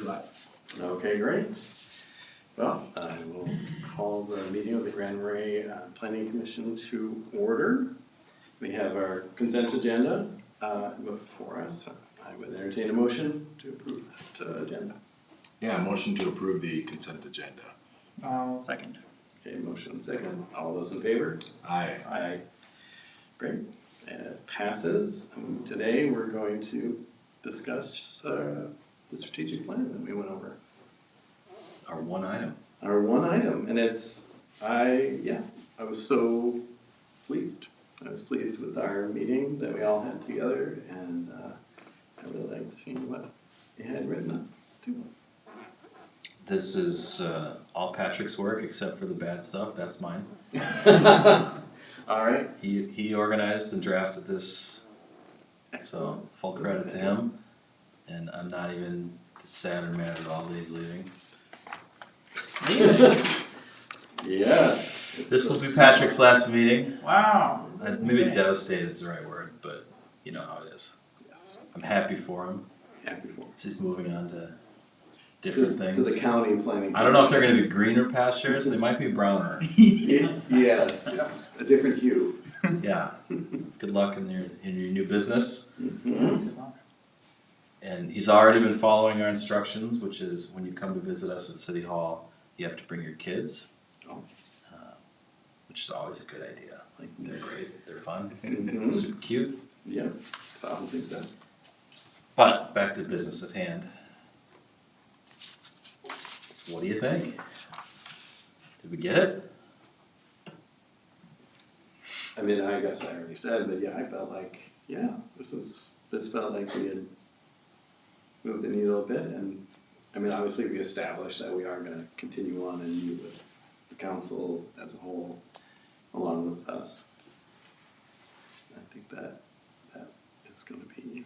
July. Okay, great. Well, I will call the meeting of the Grand Marais Planning Commission to order. We have our consent agenda before us. I would entertain a motion to approve that agenda. Yeah, motion to approve the consent agenda. Second. Okay, motion second. All those in favor? Aye. Aye. Great. It passes. Today we're going to discuss the strategic plan that we went over. Our one item. Our one item, and I was so pleased. I was pleased with our meeting that we all had together, and I really liked seeing what you had written up too. This is all Patrick's work except for the bad stuff. That's mine. All right. He organized and drafted this, so full credit to him. And I'm not even sad or mad at all that he's leaving. Yes. This will be Patrick's last meeting. Wow. Maybe devastated is the right word, but you know how it is. Yes. I'm happy for him. Happy for He's moving on to different things. to the county planning. I don't know if they're going to be greener pastures. They might be browner. Yes. A different hue. Yeah. Good luck in your new business. Mm-hmm. And he's already been following our instructions, which is when you come to visit us at City Hall, you have to bring your kids, Oh. which is always a good idea. Like, they're great, they're fun, Mhm. super cute. Yeah. So I don't think so. But back to business at hand. What do you think? Did we get it? I mean, I guess I already said, but yeah, I felt like, this felt like we had moved the needle a bit, and I mean, obviously we established that we are gonna continue on and meet with the council as a whole, along with us. I think that is gonna be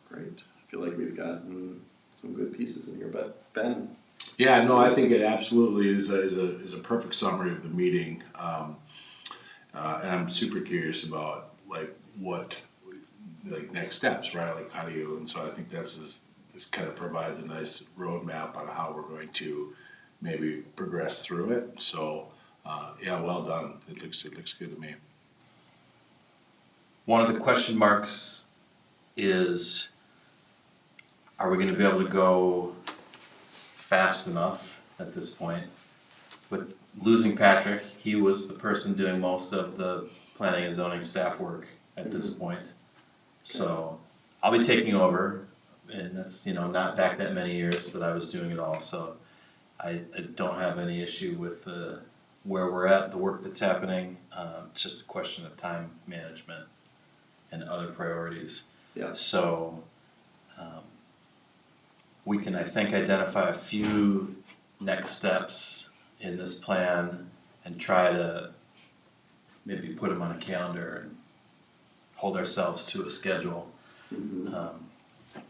great. I feel like we've gotten some good pieces in here, but Ben. Yeah, no, I think it absolutely is a perfect summary of the meeting. And I'm super curious about what next steps, right? Like how do you, and so I think this kind of provides a nice roadmap on how we're going to maybe progress through it. So, yeah, well done. It looks good to me. One of the question marks is, are we gonna be able to go fast enough at this point? With losing Patrick, he was the person doing most of the planning and zoning staff work at this point. So I'll be taking over, and that's, not back that many years that I was doing it all, so I don't have any issue with where we're at, the work that's happening. It's just a question of time management and other priorities. Yeah. So we can, I think, identify a few next steps in this plan and try to maybe put them on a calendar and hold ourselves to a schedule. Mm-hmm.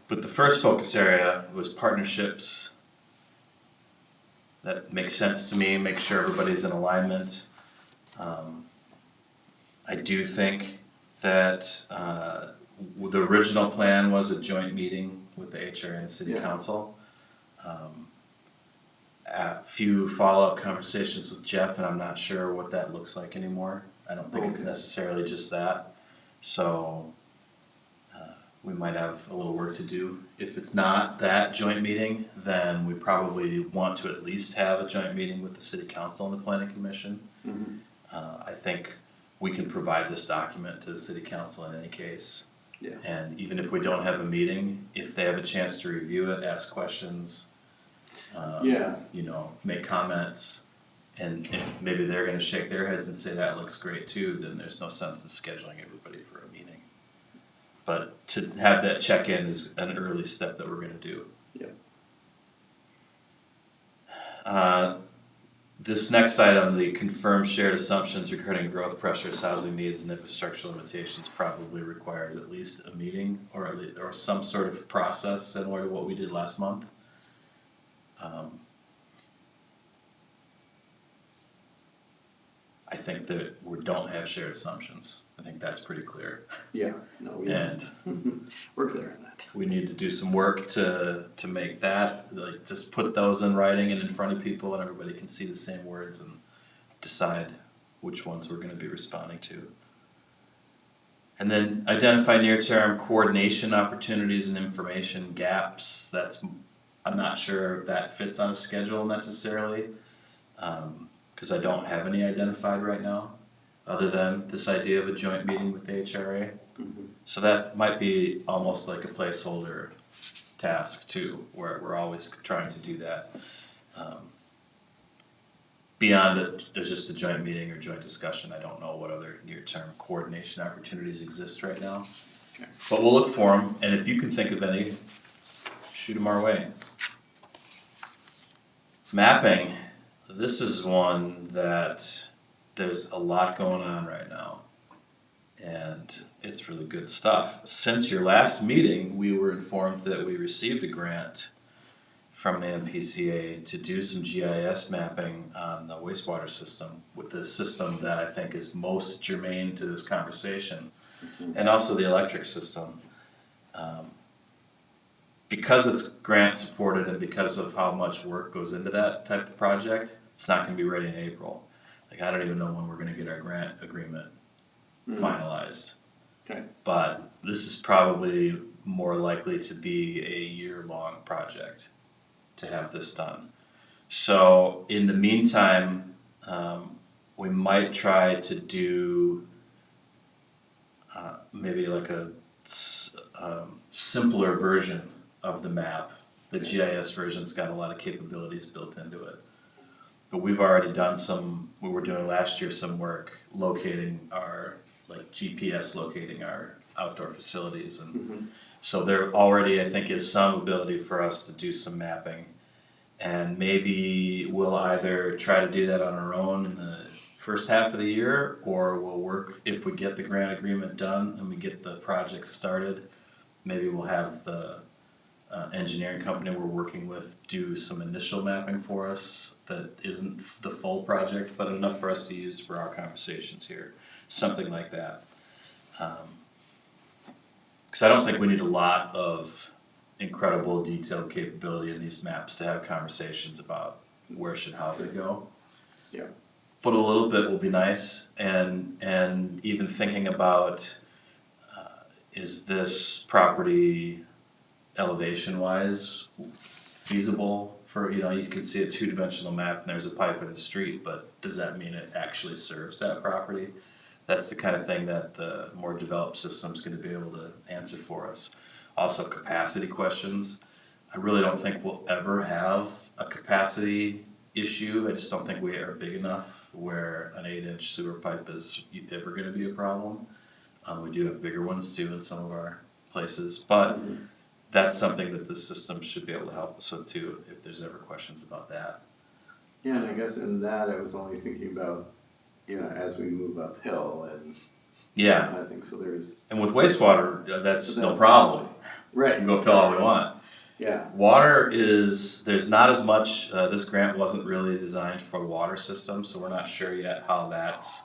But the first focus area was partnerships. That makes sense to me, make sure everybody's in alignment. I do think that the original plan was a joint meeting with the HRA and City Council. A few follow-up conversations with Jeff, and I'm not sure what that looks like anymore. I don't think it's necessarily just that. So we might have a little work to do. If it's not that joint meeting, then we probably want to at least have a joint meeting with the City Council and the Planning Commission. Mm-hmm. I think we can provide this document to the City Council in any case. Yeah. And even if we don't have a meeting, if they have a chance to review it, ask questions, make comments, and if maybe they're gonna shake their heads and say that looks great too, then there's no sense in scheduling everybody for a meeting. But to have that check-in is an early step that we're gonna do. Yeah. This next item, the confirmed shared assumptions regarding growth pressures, housing needs, and infrastructure limitations, probably requires at least a meeting or some sort of process similar to what we did last month. I think that we don't have shared assumptions. I think that's pretty clear. Yeah, no, And we're clear on that. we need to do some work to make that, like, just put those in writing and in front of people, and everybody can see the same words and decide which ones we're gonna be responding to. And then identify near-term coordination opportunities and information gaps. I'm not sure if that fits on a schedule necessarily, because I don't have any identified right now, other than this idea of a joint meeting with the HRA. Mhm. So that might be almost like a placeholder task too, where we're always trying to do that. Beyond just a joint meeting or joint discussion, I don't know what other near-term coordination opportunities exist right now. Okay. But we'll look for them, and if you can think of any, shoot them our way. Mapping, this is one that there's a lot going on right now. And it's really good stuff. Since your last meeting, we were informed that we received a grant from the MPCA to do some GIS mapping on the wastewater system, with the system that I think is most germane to this conversation, and also the electric system. Because it's grant supported and because of how much work goes into that type of project, it's not gonna be ready in April. Like, I don't even know when we're gonna get our grant agreement finalized. Okay. But this is probably more likely to be a year-long project to have this done. So in the meantime, we might try to do maybe like a simpler version of the map. The GIS version's got a lot of capabilities built into it. But we've already done we were doing last year some work locating our, like GPS locating our outdoor facilities. And so there already, I think, is some ability for us to do some mapping. And maybe we'll either try to do that on our own in the first half of the year, or we'll work, if we get the grant agreement done and we get the project started, maybe we'll have the engineering company we're working with do some initial mapping for us that isn't the full project, but enough for us to use for our conversations here, something like that. Because I don't think we need a lot of incredible detailed capability in these maps to have conversations about where should housing go. Yeah. But a little bit will be nice, and even thinking about is this property elevation wise feasible for, you can see a two-dimensional map and there's a pipe in the street, but does that mean it actually serves that property? That's the kind of thing that the more developed system's gonna be able to answer for us. Also, capacity questions. I really don't think we'll ever have a capacity issue. I just don't think we are big enough where an 8-inch sewer pipe is ever gonna be a problem. We do have bigger ones too in some of our places, but that's something that the system should be able to help us with too, if there's ever questions about that. Yeah, and I guess in that I was only thinking about, as we move uphill and Yeah, I think so there's. and with wastewater, that's no that's- problem. We Right. can go fill all we want. Yeah. Water there's not as much, this grant wasn't really designed for a water system, so we're not sure yet how that's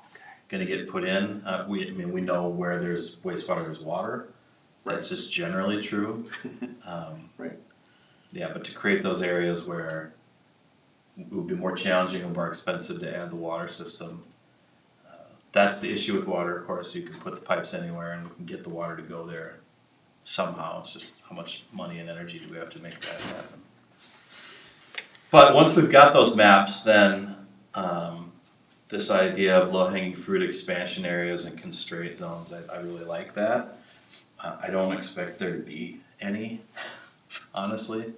gonna get put in. We know where there's wastewater, there's water. That's just generally true. Right. Yeah, but to create those areas where it would be more challenging and more expensive to add the water system, that's the issue with water. Of course, you can put the pipes anywhere and we can get the water to go there somehow. It's just how much money and energy do we have to make that happen. But once we've got those maps, then this idea of low-hanging fruit expansion areas and constraint zones, I really like that. I don't expect there to be any, honestly,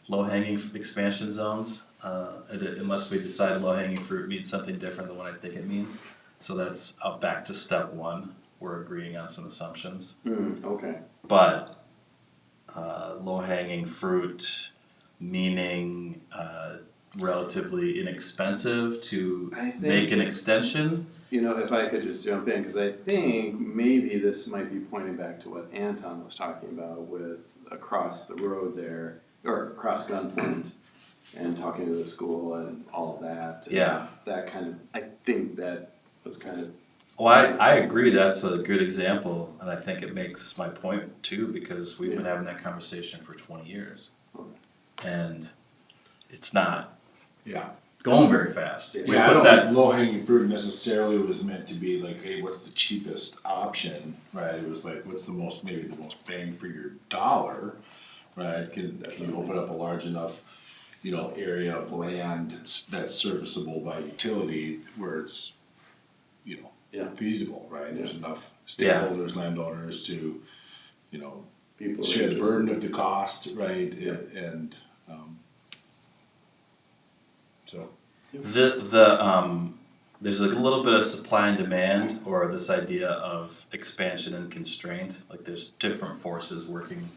low-hanging expansion zones, unless we decide low-hanging fruit means something different than what I think it means. So that's back to step one. We're agreeing on some assumptions. Okay. But low-hanging fruit meaning relatively inexpensive to make an extension. If I could just jump in, because I think maybe this might be pointing back to what Anton was talking about with across the road there, or across Gunfront, and talking to the school and all of that. Yeah. That kind of, I think that was kind of Well, I agree, that's a good example, and I think it makes my point too, because we've been having that conversation for 20 years. And it's not Yeah. going very fast. Yeah. We Yeah, I put don't that, think low hanging fruit necessarily was meant to be like, hey, what's the cheapest option, right? It was like, what's the most, maybe the most bang for your dollar, right? Can you open up a large enough, area of land that's serviceable by utility where it's, Yeah. feasible, right? There's Yeah. enough Yeah. stakeholders, landowners to, People are share the interested. burden of the cost, right? Yeah. And, so. there's like a little bit of supply and demand, or this idea of expansion and constraint, like there's different forces working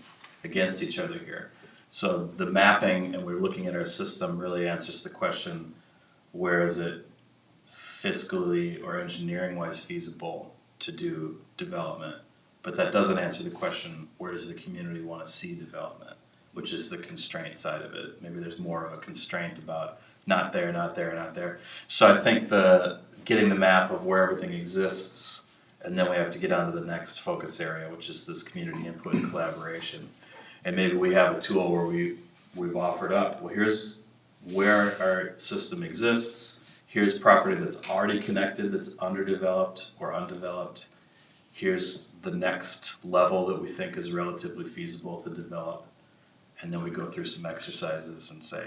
against each other here. So the mapping, and we're looking at our system, really answers the question, where is it fiscally or engineering wise feasible to do development? But that doesn't answer the question, where does the community want to see development, which is the constraint side of it. Maybe there's more of a constraint about not there, not there, not there. So I think getting the map of where everything exists, and then we have to get on to the next focus area, which is this community input and collaboration. And maybe we have a tool where we've offered up, well, here's where our system exists, here's property that's already connected, that's underdeveloped or undeveloped, here's the next level that we think is relatively feasible to develop, and then we go through some exercises and say,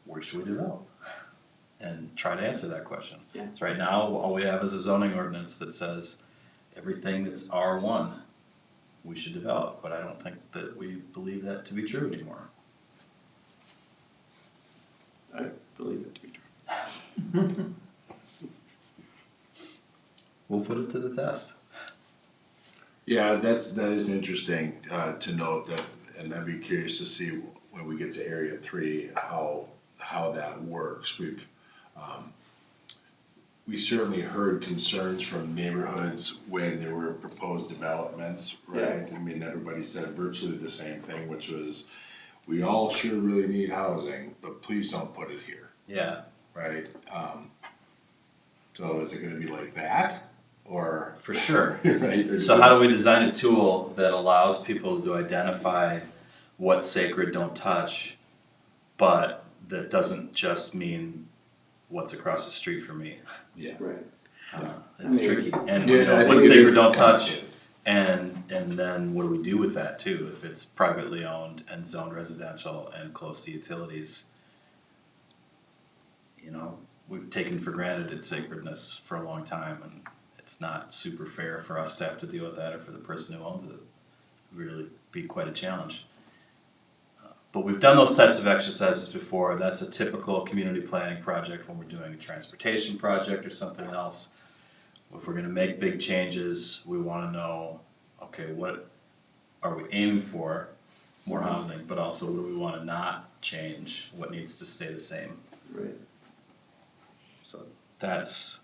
where should we develop? And try to answer that question. Yeah. So right now, all we have is a zoning ordinance that says everything that's R1, we should develop, but I don't think that we believe that to be true anymore. I believe it to be true. We'll put it to the test. Yeah, that is interesting to note that, and I'd be curious to see when we get to area 3 how that works. We certainly heard concerns from neighborhoods when there were proposed developments, right? I mean, everybody said virtually the same thing, which was, we all sure really need housing, but please don't put it here, Yeah, right? So is it gonna be like that, or? for sure. Right? So how do we design a tool that allows people to identify what's sacred, don't touch, but that doesn't just mean what's across the street from me? Yeah. Right. It's I mean, tricky, and Yeah, I think what's it sacred, is don't touch, complicated. and then what do we do with that too, if it's privately owned and zoned residential and close to utilities? We've taken for granted its sacredness for a long time, and it's not super fair for us to have to deal with that, or for the person who owns it. It'd really be quite a challenge. But we've done those types of exercises before. That's a typical community planning project when we're doing a transportation project or something else. If we're gonna make big changes, we wanna know, okay, what are we aiming for? More housing, but also what do we wanna not change? What needs to stay the same? Right. So that's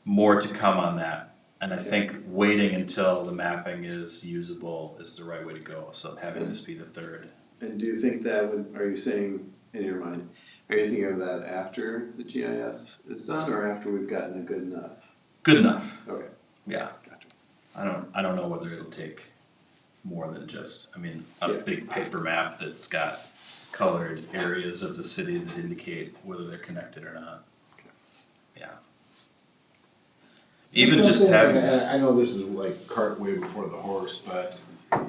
more to come on that. And I think waiting until the mapping is usable is the right way to go, so having this be the third. And do you think that are you saying in your mind, are you thinking of that after the GIS is done, or after we've gotten a good enough? Good enough, Okay, yeah. gotcha. I don't know whether it'll take more than just, a Yeah. big paper map that's got colored areas of the city that indicate whether they're connected or not. Okay. Yeah. Even just Something, having and that. I know this is like cart way before the horse, but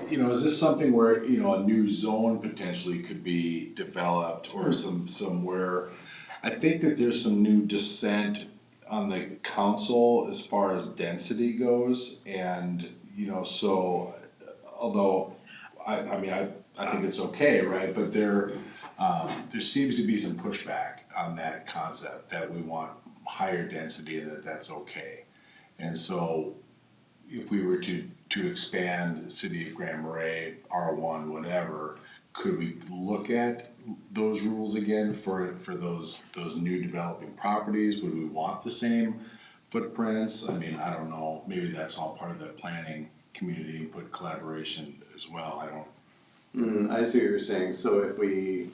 is this something where, a new zone potentially could be developed, or somewhere? I think that there's some new dissent on the council as far as density goes, and, so, although, I think it's okay, right, but there seems to be some pushback on that concept, that we want higher density and that's okay. And so, if we were to expand the city of Grand Marais, R1, whatever, could we look at those rules again for those new developing properties? Would we want the same footprints? I don't know, maybe that's all part of the planning, community input, collaboration as well, I don't. I see what you're saying, so if we,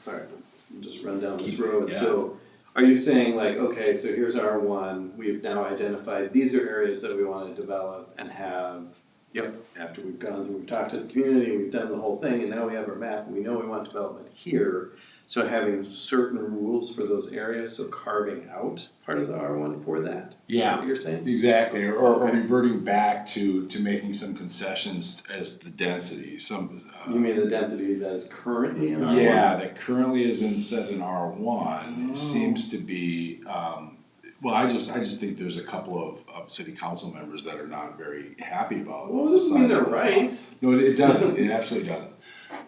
sorry, I'll just run down this road, Yeah. so are you saying like, okay, so here's R1, we've now identified these are areas that we want to develop and have, yep, after we've gone through, we've talked to the community, we've done the whole thing, and now we have our map, and we know we want development here. So having certain rules for those areas, so carving out part of the R1 for that? Is that what you're saying? Exactly, or Okay. reverting back to making some concessions as the density, some. You mean the density that is currently in R1? Yeah, that currently is set in R1 seems to be, well, I just think there's a couple of city council members that are not very happy about. Well, it doesn't mean they're right. No, it doesn't, it absolutely doesn't,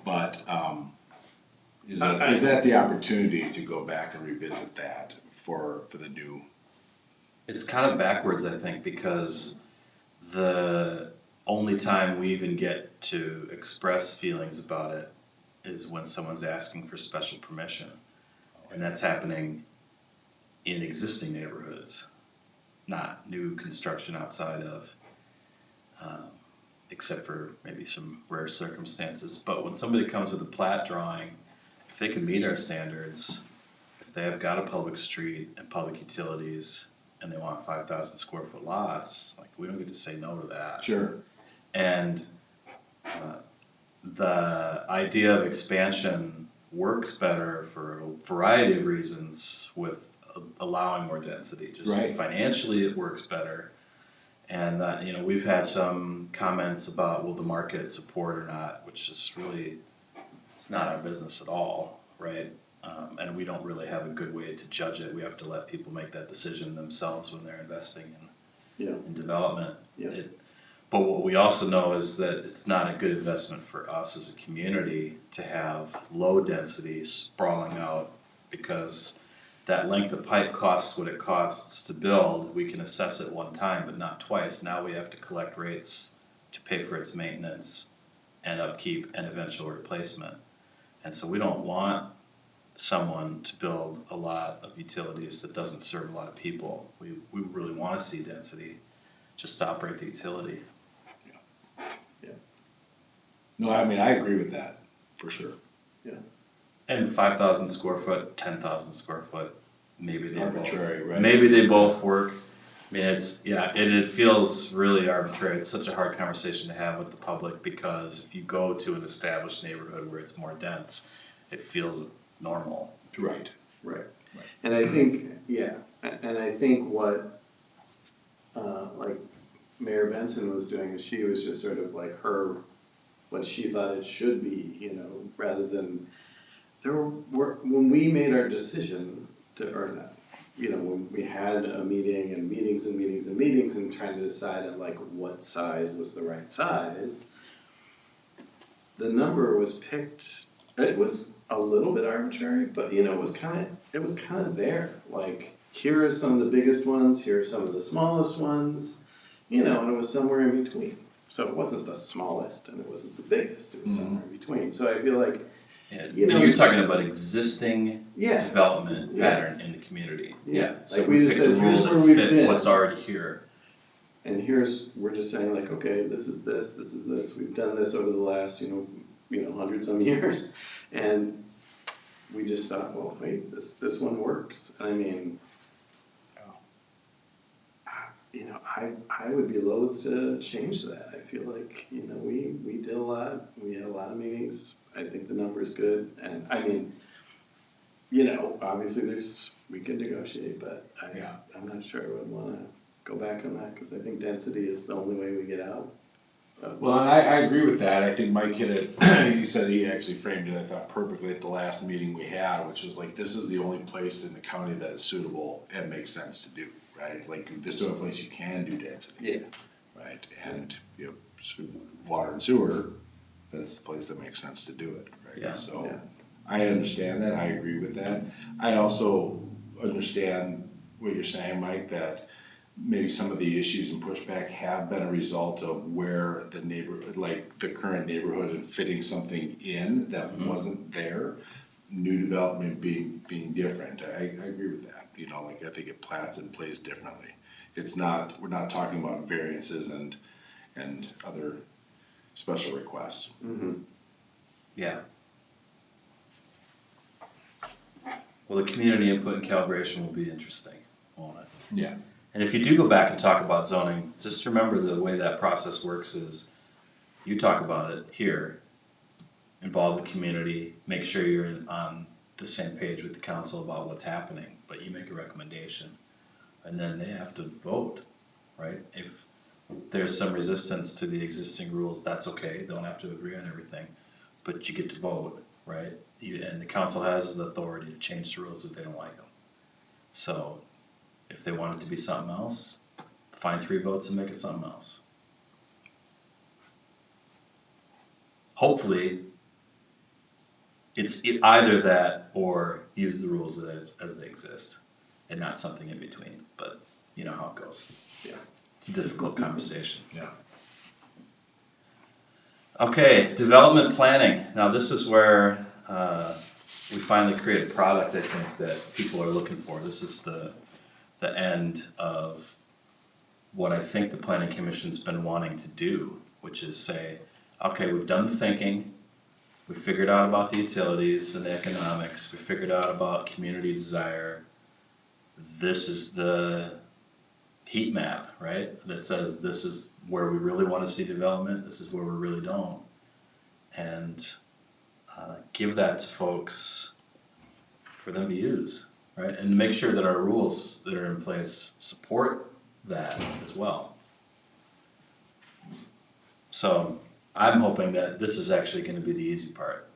but, is that the opportunity to go back and revisit that for the new? It's kind of backwards, I think, because the only time we even get to express feelings about it is when someone's asking for special permission. And that's happening in existing neighborhoods, not new construction outside of, except for maybe some rare circumstances. But when somebody comes with a plat drawing, if they can meet our standards, if they have got a public street and public utilities, and they want 5,000 square foot lots, like, we don't get to say no to that. Sure. And the idea of expansion works better for a variety of reasons with allowing more density. Just Right. financially, it works better. And we've had some comments about will the market support or not, which is really, it's not our business at all, right? And we don't really have a good way to judge it. We have to let people make that decision themselves when they're investing in development. Yeah. But what we also know is that it's not a good investment for us as a community to have low density sprawling out, because that length of pipe costs what it costs to build. We can assess it one time, but not twice. Now we have to collect rates to pay for its maintenance and upkeep and eventual replacement. And so we don't want someone to build a lot of utilities that doesn't serve a lot of people. We really want to see density just to operate the utility. No, I mean, I agree with that, for sure. And 5,000 square foot, 10,000 square foot, maybe they Arbitrary, both, right? maybe they both work. I mean, it feels really arbitrary. It's such a hard conversation to have with the public, because if you go to an established neighborhood where it's more dense, it feels normal. Right. Right. And I think, and I think what, like Mayor Benson was doing is she was just sort of like what she thought it should be, rather than, when we made our decision when we had a meeting and meetings and meetings and meetings and trying to decide on like what size was the right size, the number was picked, it was a little bit arbitrary, but it was kind of there. Like, here are some of the biggest ones, here are some of the smallest ones, and it was somewhere in between. So it wasn't the smallest and it wasn't the biggest, it was somewhere in between. So I feel like, You're talking about existing development pattern in the community. So like we just pick the said, here's rules where that we've fit been. what's already here. And we're just saying like, okay, this is this, we've done this over the last, 100 some years. And we just thought, well, wait, this one works. I mean, I would be loath to change that. I feel like, we did a lot, we had a lot of meetings. I think the number's good. And I mean, obviously we can negotiate, but I'm not sure I would wanna go back on that, cause I think density is the only way we get out. Well, and I agree with that. I think Mike hit it, he said he actually framed it, I thought, perfectly at the last meeting we had, which was like, this is the only place in the county that is suitable and makes sense to do, right? Like, this is the only place you can do density. Yeah. Right, and, water and sewer, that's the place that makes sense to do it, right? Yeah. So, I understand that, I agree with that. I also understand what you're saying, Mike, that maybe some of the issues and pushback have been a result of where the neighborhood, like the current neighborhood, and fitting something in that wasn't there. New development being different, I agree with that, I think it plats and plays differently. We're not talking about variances and other special requests. Mm-hmm. Yeah. Well, the community input and calibration will be interesting, won't it? Yeah. And if you do go back and talk about zoning, just remember the way that process works is you talk about it here, involve the community, make sure you're on the same page with the council about what's happening, but you make a recommendation. And then they have to vote, right? If there's some resistance to the existing rules, that's okay, they don't have to agree on everything, but you get to vote, right? And the council has the authority to change the rules if they don't like them. So if they want it to be something else, find 3 votes and make it something else. Hopefully, it's either that or use the rules as they exist and not something in between, but you know how it goes. Yeah. It's a difficult conversation. Yeah. Okay, development planning. Now this is where we finally create a product I think that people are looking for. This is the end of what I think the Planning Commission's been wanting to do, which is say, okay, we've done the thinking, we figured out about the utilities and the economics, we figured out about community desire. This is the heat map, right? That says this is where we really want to see development, this is where we really don't. And give that to folks for them to use, right? And make sure that our rules that are in place support that as well. So I'm hoping that this is actually going to be the easy part.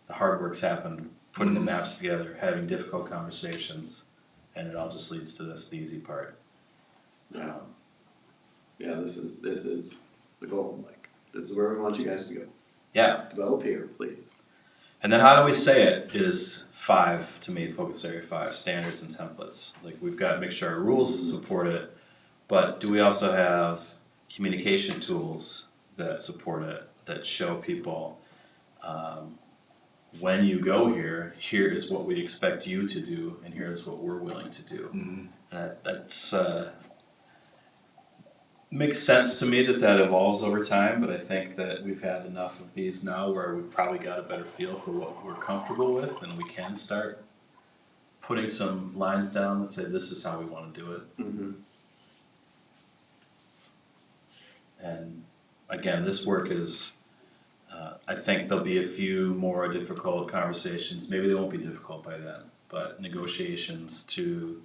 The hard work's happened, putting the maps together, having difficult conversations, and it all just leads to this, the easy part. Yeah. Yeah, this is the goal, like, this is where we want you guys to go. Yeah, Develop here, please. and then how do we say it is 5 to me, focus area 5, standards and templates. Like we've got to make sure our rules support it, but do we also have communication tools that support it, that show people when you go here, here is what we expect you to do, and here is what we're willing to do. Mm-hmm. And that's makes sense to me that evolves over time, but I think that we've had enough of these now where we've probably got a better feel for what we're comfortable with, and we can start putting some lines down that say this is how we want to do it. Mm-hmm. And again, this work is, I think there'll be a few more difficult conversations. Maybe they won't be difficult by then, but negotiations to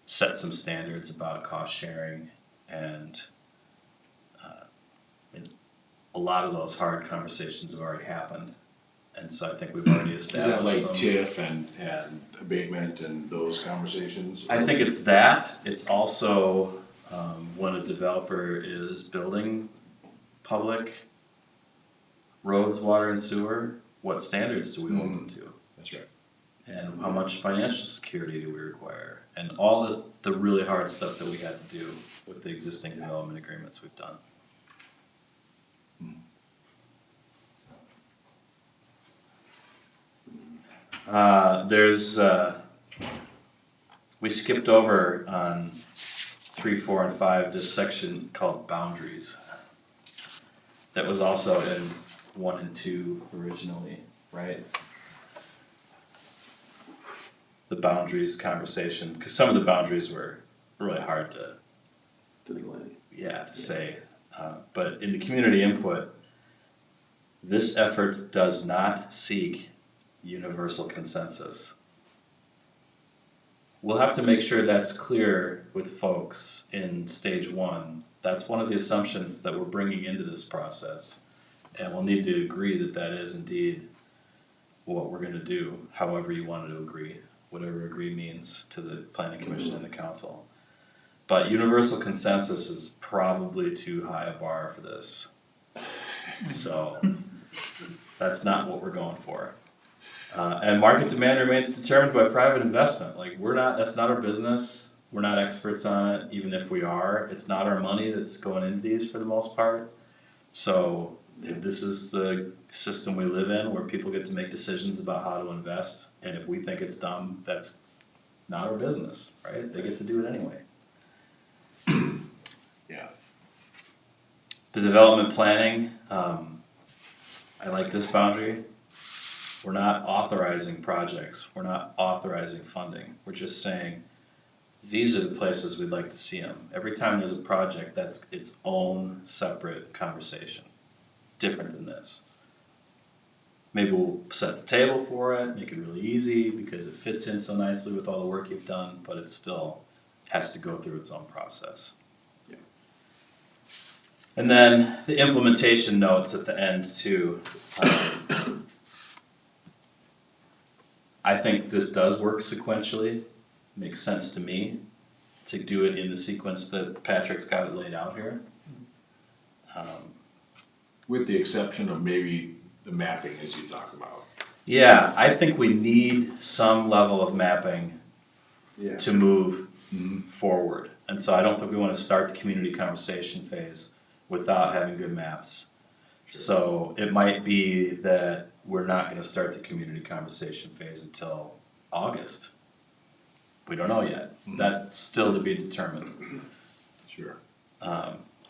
set some standards about cost sharing and a lot of those hard conversations have already happened. And so I think we've already established Is that like some. TIF and abatement and those conversations? I think it's that. It's also when a developer is building public roads, water, and sewer, what standards do we hold them to? That's right. And how much financial security do we require? And all the really hard stuff that we had to do with the existing development agreements we've done. We skipped over on 3, 4, and 5 this section called boundaries. That was also in 1 and 2 originally, right? The boundaries conversation, because some of the boundaries were really hard to Delineate. say. But in the community input, this effort does not seek universal consensus. We'll have to make sure that's clear with folks in stage 1. That's one of the assumptions that we're bringing into this process. And we'll need to agree that that is indeed what we're going to do, however you wanted to agree, whatever agree means to the Planning Commission and the Council. But universal consensus is probably too high a bar for this. So that's not what we're going for. And market demand remains determined by private investment. Like that's not our business. We're not experts on it, even if we are. It's not our money that's going into these for the most part. So this is the system we live in where people get to make decisions about how to invest. And if we think it's dumb, that's not our business, right? They get to do it anyway. Yeah. The development planning, I like this boundary. We're not authorizing projects, we're not authorizing funding, we're just saying, these are the places we'd like to see them. Every time there's a project, that's its own separate conversation, different than this. Maybe we'll set the table for it, make it really easy, because it fits in so nicely with all the work you've done, but it still has to go through its own process. Yeah. And then the implementation notes at the end too. I think this does work sequentially, makes sense to me to do it in the sequence that Patrick's got it laid out here. With the exception of maybe the mapping as you talk about. Yeah, I think we need some level of mapping Yeah. to move forward. And so I don't think we want to start the community conversation phase without having good maps. So it might be that we're not gonna start the community conversation phase until August. We don't know yet. That's still to be determined. Sure.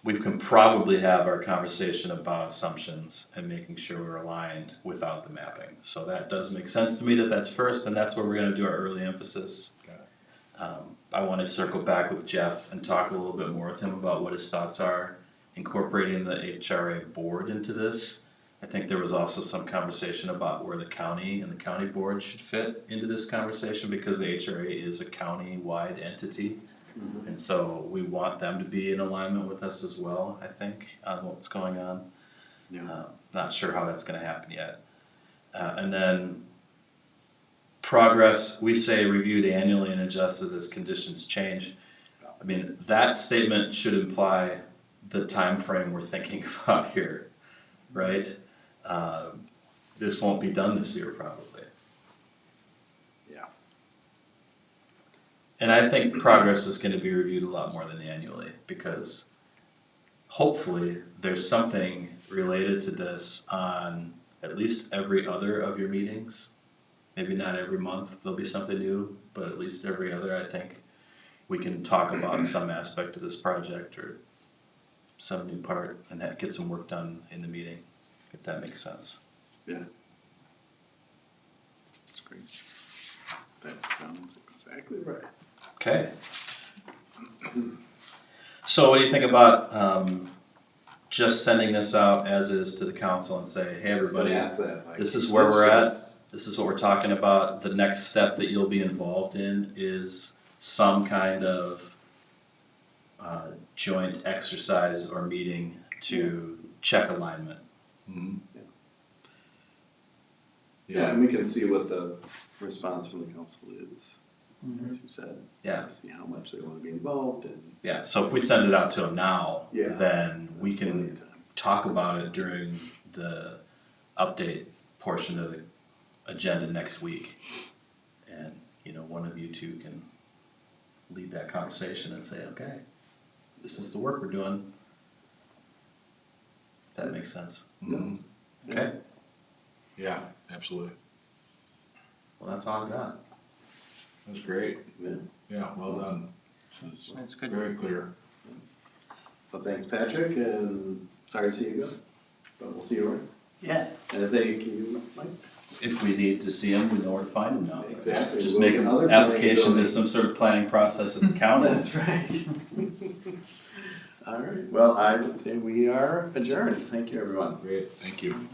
We can probably have our conversation about assumptions and making sure we're aligned without the mapping. So that does make sense to me that that's first, and that's where we're gonna do our early emphasis. I wanna circle back with Jeff and talk a little bit more with him about what his thoughts are incorporating the HRA board into this. I think there was also some conversation about where the county and the county board should fit into this conversation, because the HRA is a county-wide entity. And so we want them to be in alignment with us as well, I think, on what's going on. Yeah. Not sure how that's gonna happen yet. And then progress, we say reviewed annually and adjusted as conditions change. I mean, that statement should imply the time frame we're thinking about here, right? This won't be done this year probably. Yeah. And I think progress is gonna be reviewed a lot more than annually, because hopefully there's something related to this on at least every other of your meetings. Maybe not every month there'll be something new, but at least every other, I think we can talk about some aspect of this project or some new part and get some work done in the meeting, if that makes sense. Yeah. That's great. That sounds exactly right. Okay. So what do you think about just sending this out as is to the council and say, hey, everybody, Ask that, like, this is where let's we're at. just- This is what we're talking about. The next step that you'll be involved in is some kind of joint exercise or meeting to check alignment. Yeah, and we can see what the response from the council is, as you said. Yeah. See how much they wanna be involved and. Yeah, so if we send it out to them now, Yeah. then we That's plenty can of time. talk about it during the update portion of the agenda next week. And, you know, one of you two can lead that conversation and say, okay, this is the work we're doing. If that makes sense. Okay, Yeah, absolutely. well, that's all I've got. That's great. Yeah. Yeah, well done. That's good. Very clear. Well, thanks, Patrick, and sorry to see you go, but we'll see you around. Yeah. And if they, can you, Mike? If we need to see them, we know where to find them now. Exactly. Just We'll make an get other planning application to zoning. some sort of planning process at the county. That's right. All right, well, I would say we are adjourned. Thank you, everyone. Great, thank you.